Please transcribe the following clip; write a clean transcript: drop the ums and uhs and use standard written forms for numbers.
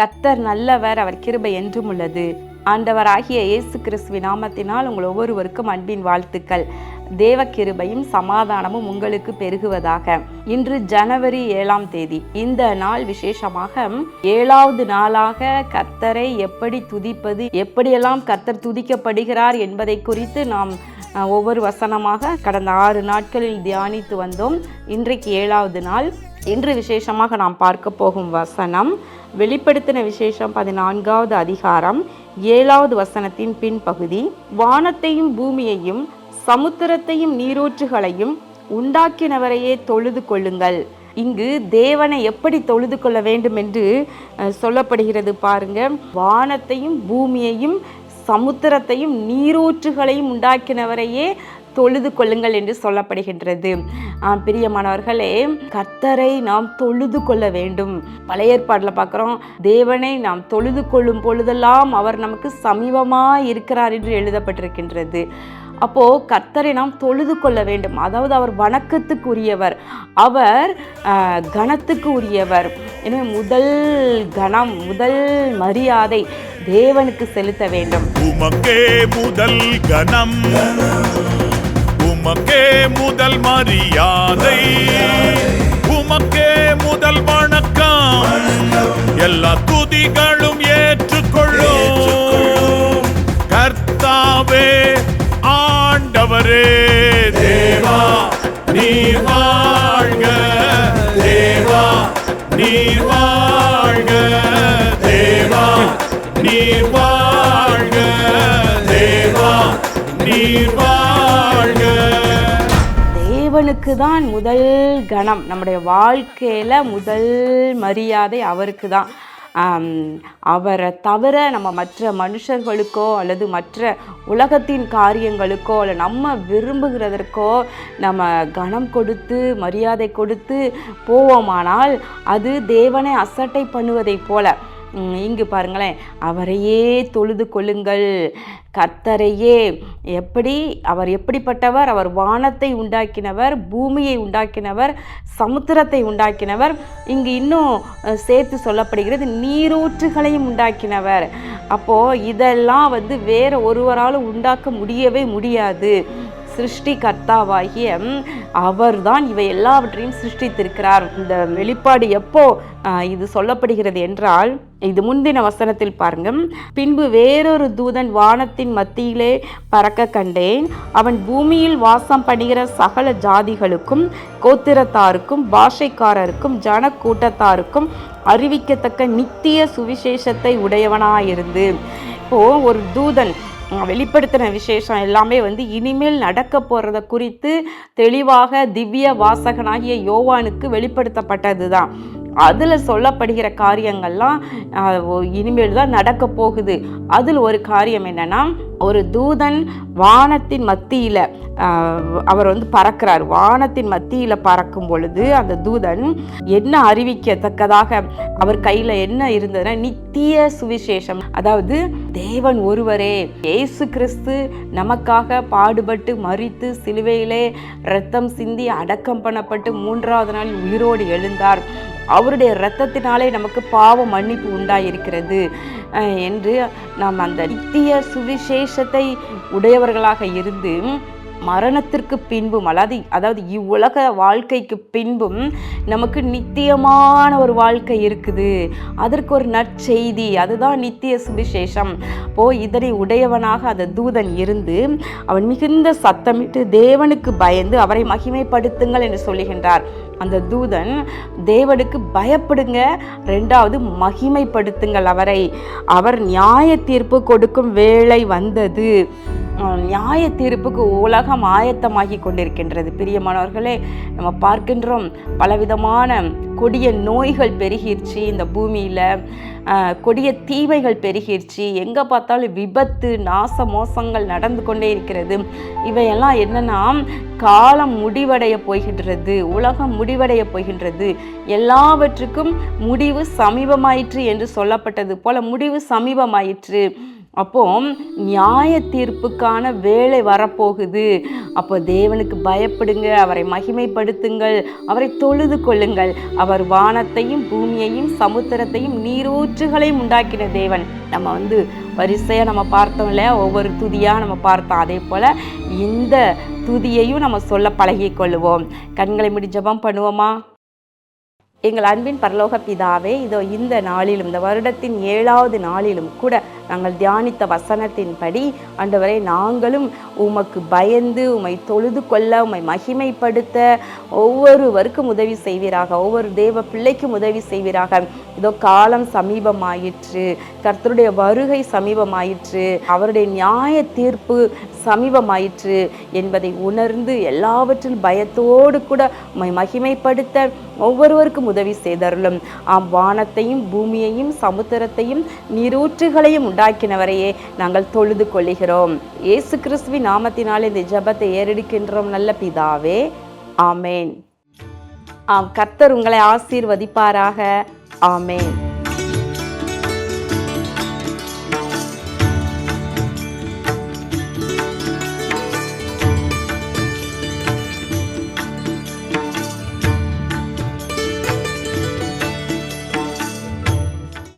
கர்த்தர் நல்லவர், அவர் கிருபை என்றும் உள்ளது. ஆண்டவராகிய இயேசு கிறிஸ்துவின் நாமத்தினால் உங்கள் ஒவ்வொருவருக்கும் அன்பின் வாழ்த்துக்கள். தேவ கிருபையும் சமாதானமும் உங்களுக்கு பெருகுவதாக. இன்று ஜனவரி 7ஆம் தேதி. இந்த நாள் விசேஷமாக 7வது நாளாக கர்த்தரை எப்படி துதிப்பது, எப்படியெல்லாம் கர்த்தர் துதிக்கப்படுகிறார் என்பதை குறித்து நாம் ஒவ்வொரு வசனமாக கடந்த 6 நாட்களில் தியானித்து வந்தோம். இன்றைக்கு 7வது நாள். இன்று விசேஷமாக நாம் பார்க்க போகும் வசனம் வெளிப்படுத்தின விசேஷம் 14வது அதிகாரம் 7வது வசனத்தின் பின்பகுதி. வானத்தையும் பூமியையும் சமுத்திரத்தையும் நீரூற்றுகளையும் உண்டாக்கினவரையே தொழுது கொள்ளுங்கள். இங்கு தேவனை எப்படி தொழுது கொள்ள வேண்டும் என்று சொல்லப்படுகிறது பாருங்க. வானத்தையும் பூமியையும் சமுத்திரத்தையும் நீரூற்றுகளையும் உண்டாக்கினவரையே தொழுது கொள்ளுங்கள் என்று சொல்லப்படுகின்றது. பிரியமானவர்களே, கர்த்தரை நாம் தொழுது கொள்ள வேண்டும். பழைய ஏற்பாட்டில் பார்க்குறோம், தேவனை நாம் தொழுது கொள்ளும் பொழுதெல்லாம் அவர் நமக்கு சமீபமாக இருக்கிறார் என்று எழுதப்பட்டிருக்கின்றது. அப்போது கர்த்தரை நாம் தொழுது கொள்ள வேண்டும். அதாவது அவர் வணக்கத்துக்கு அவர் கணத்துக்கு உரியவர். எனவே முதல் கணம், முதல் மரியாதை தேவனுக்கு செலுத்த வேண்டும். உமக்கே முதல் கணம், உமக்கே முதல் மரியாதை, உமக்கே முதல் வணக்கம், எல்லா துதிகளும் ஏற்றுக்கொள்ளும். கர்த்தாவே ஆண்டவரே, தேவா நீர் வாழ்க, தேவா நீர் வாழ்க, தேவா நீர் வாழ்க, தேவா நீர் வாழ்க. தேவனுக்கு தான் முதல் கணம். நம்முடைய வாழ்க்கையில் முதல் மரியாதை அவருக்கு தான். அவரை தவிர நம்ம மற்ற மனுஷர்களுக்கோ அல்லது மற்ற உலகத்தின் காரியங்களுக்கோ அல்ல நம்ம விரும்புகிறதற்கோ நம்ம கணம் கொடுத்து மரியாதை கொடுத்து போவோமானால் அது தேவனை அசட்டை பண்ணுவதை போல. இங்கு பாருங்களேன், அவரையே தொழுது கொள்ளுங்கள். கர்த்தரையே. அவர் எப்படிப்பட்டவர்? அவர் வானத்தை உண்டாக்கினவர், பூமியை உண்டாக்கினவர், சமுத்திரத்தை உண்டாக்கினவர். இங்கு இன்னும் சேர்த்து சொல்லப்படுகிறது, நீரூற்றுகளையும் உண்டாக்கினவர். அப்போது இதெல்லாம் வேற ஒருவரால் உண்டாக்க முடியவே முடியாது. சிருஷ்டி கர்த்தாவாகிய அவர்தான் இவை எல்லாவற்றையும் சிருஷ்டித்திருக்கிறார். இந்த வெளிப்பாடு எப்போ இது சொல்லப்படுகிறது என்றால், இது முந்தின வசனத்தில் பாருங்க. பின்பு வேறொரு தூதன் வானத்தின் மத்தியிலே பறக்க கண்டேன். அவன் பூமியில் வாசம் பண்ணுகிற சகல ஜாதிகளுக்கும், கோத்திரத்தாருக்கும், பாஷைக்காரருக்கும், ஜன கூட்டத்தாருக்கும் அறிவிக்கத்தக்க நித்திய சுவிசேஷத்தை உடையவனாயிருந்து. இப்போ ஒரு தூதன் வெளிப்படுத்தின விசேஷம் எல்லாமே இனிமேல் நடக்க போகிறத குறித்து தெளிவாக திவ்ய வாசகனாகிய யோவானுக்கு வெளிப்படுத்தப்பட்டது தான். அதில் சொல்லப்படுகிற காரியங்கள்லாம் இனிமேல் தான் நடக்க போகுது. அதில் ஒரு காரியம் என்னன்னா, ஒரு தூதன் வானத்தின் மத்தியில் அவர் பறக்கிறார். வானத்தின் மத்தியில் பறக்கும் பொழுது அந்த தூதன் என்ன அறிவிக்கத்தக்கதாக அவர் கையில் என்ன இருந்ததுன்னா, நித்திய சுவிசேஷம். அதாவது தேவன் ஒருவரே, இயேசு கிறிஸ்து நமக்காக பாடுபட்டு மரித்து சிலுவையிலே இரத்தம் சிந்தி அடக்கம் பண்ணப்பட்டு 3வது நாள் உயிரோடு எழுந்தார். அவருடைய இரத்தத்தினாலே நமக்கு பாவ மன்னிப்பு உண்டாயிருக்கிறது என்று நாம் அந்த நித்திய சுவிசேஷத்தை உடையவர்களாக இருந்து மரணத்திற்கு பின்பும் அதாவது இவ்வுலக வாழ்க்கைக்கு பின்பும் நமக்கு நித்தியமான ஒரு வாழ்க்கை இருக்குது. அதற்கு ஒரு நற்செய்தி, அதுதான் நித்திய சுவிசேஷம். இதனை உடையவனாக அந்த தூதன் இருந்து அவன் மிகுந்த சத்தமிட்டு தேவனுக்கு பயந்து அவரை மகிமைப்படுத்துங்கள் என்று சொல்லுகின்றார். அந்த தூதன் தேவனுக்கு பயப்படுங்க, 2வது மகிமைப்படுத்துங்கள் அவரை. அவர் நியாய தீர்ப்பு கொடுக்கும் வேளை வந்தது. நியாய தீர்ப்புக்கு உலகம் ஆயத்தமாகி கொண்டிருக்கின்றது. பிரியமானவர்களே, நம்ம பார்க்கின்றோம் பலவிதமான கொடிய நோய்கள் பெருகிருச்சு இந்த பூமியில், கொடிய தீமைகள் பெருகிருச்சு. எங்கே பார்த்தாலும் விபத்து, நாச மோசங்கள் நடந்து கொண்டே இருக்கிறது. இவையெல்லாம் என்னன்னா, காலம் முடிவடைய போகின்றது, உலகம் முடிவடைய போகின்றது, எல்லாவற்றுக்கும் முடிவு சமீபமாயிற்று என்று சொல்லப்பட்டது போல முடிவு சமீபமாயிற்று. அப்போ நியாய தீர்ப்புக்கான வேலை வரப்போகுது. அப்போ தேவனுக்கு பயப்படுங்க, அவரை மகிமைப்படுத்துங்கள், அவரை தொழுது கொள்ளுங்கள். அவர் வானத்தையும் பூமியையும் சமுத்திரத்தையும் நீரூற்றுகளையும் உண்டாக்கின தேவன். நம்ம வரிசையாக நம்ம பார்த்தோம் இல்லையா, ஒவ்வொரு துதியாக நம்ம பார்த்தோம். அதே போல் இந்த துதியையும் நம்ம சொல்ல பழகி கொள்ளுவோம். கண்களை மூடி ஜெபம் பண்ணுவோமா? எங்கள் அன்பின் பரலோக பிதாவே, இதோ இந்த நாளிலும், இந்த வருடத்தின் 7வது நாளிலும் கூட நாங்கள் தியானித்த வசனத்தின்படி ஆண்டவரே, நாங்களும் உமக்கு பயந்து உம்மை தொழுது கொள்ள, உம்மை மகிமைப்படுத்த ஒவ்வொருவருக்கும் உதவி செய்வீராக, ஒவ்வொரு தேவ பிள்ளைக்கும் உதவி செய்வீராக. இதோ காலம் சமீபமாயிற்று, கர்த்தருடைய வருகை சமீபமாயிற்று, அவருடைய நியாய தீர்ப்பு சமீபமாயிற்று என்பதை உணர்ந்து எல்லாவற்றிலும் பயத்தோடு கூட உம்மை மகிமைப்படுத்த ஒவ்வொருவருக்கும் உதவி செய்தருளும். வானத்தையும் பூமியையும் சமுத்திரத்தையும் நீரூற்றுகளையும் உண்டாக்கினவரையே நாங்கள் தொழுது கொள்ளுகிறோம். இயேசு கிறிஸ்துவின் நாமத்தினாலே இந்த ஜெபத்தை ஏறெடுக்கின்றோம் நல்ல பிதாவே, ஆமேன். கர்த்தர் உங்களை ஆசீர்வதிப்பாராக. ஆமேன்.